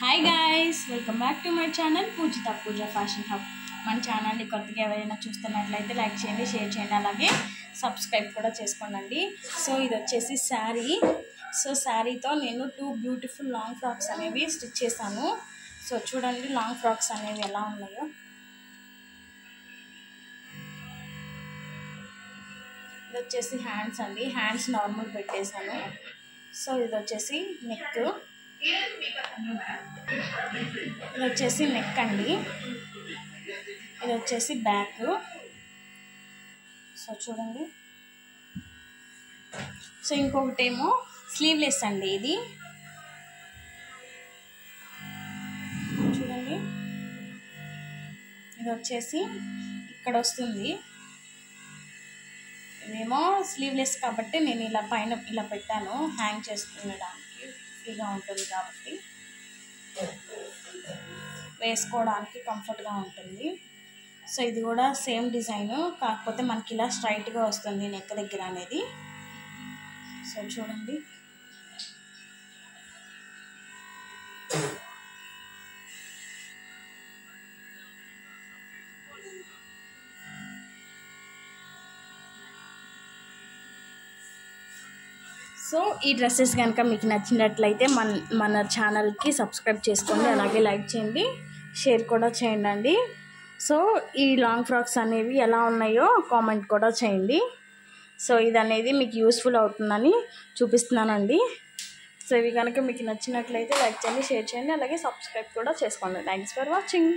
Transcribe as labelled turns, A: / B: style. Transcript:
A: Hi guys, welcome back to my channel Poojitha Pooja fashion hub. మన ఛానల్ని కొత్తగా ఎవరైనా చూస్తున్నట్లయితే లైక్ చేయండి, షేర్ చేయండి, అలాగే సబ్స్క్రైబ్ కూడా చేసుకోండి. సో ఇది వచ్చేసి శారీ. సో శారీతో నేను 2 బ్యూటిఫుల్ లాంగ్ ఫ్రాక్స్ అనేవి స్టిచ్ చేశాను. సో చూడండి లాంగ్ ఫ్రాక్స్ అనేవి ఎలా ఉన్నాయో. ఇది వచ్చేసి హ్యాండ్స్ అండి, హ్యాండ్స్ నార్మల్ పెట్టేశాను. సో ఇది వచ్చేసి నెక్, ఇది వచ్చేసి నెక్ అండి, ఇది వచ్చేసి బ్యాక్. సో చూడండి. సో ఇంకొకటేమో స్లీవ్లెస్ అండి, ఇది చూడండి. ఇది వచ్చేసి ఇక్కడ వస్తుంది, ఇదేమో స్లీవ్లెస్ కాబట్టి నేను ఇలా పైన ఇలా పెట్టాను, హ్యాంగ్ చేసుకునేడానికి ఫ్రీగా ఉంటుంది కాబట్టి, వేసుకోవడానికి కంఫర్ట్గా ఉంటుంది. సో ఇది కూడా సేమ్ డిజైన్, కాకపోతే మనకి ఇలా స్ట్రైట్గా వస్తుంది నెక్ దగ్గర అనేది. సో చూడండి. సో ఈ డ్రెస్సెస్ కనుక మీకు నచ్చినట్లయితే మన ఛానల్కి సబ్స్క్రైబ్ చేసుకోండి, అలాగే లైక్ చేయండి, షేర్ కూడా చేయండి. సో ఈ లాంగ్ ఫ్రాక్స్ అనేవి ఎలా ఉన్నాయో కామెంట్ కూడా చేయండి. సో ఇది అనేది మీకు యూస్ఫుల్ అవుతుందని చూపిస్తున్నానండి. సో ఇవి కనుక మీకు నచ్చినట్లయితే లైక్ చేయండి, షేర్ చేయండి, అలాగే సబ్స్క్రైబ్ కూడా చేసుకోండి. Thanks for watching.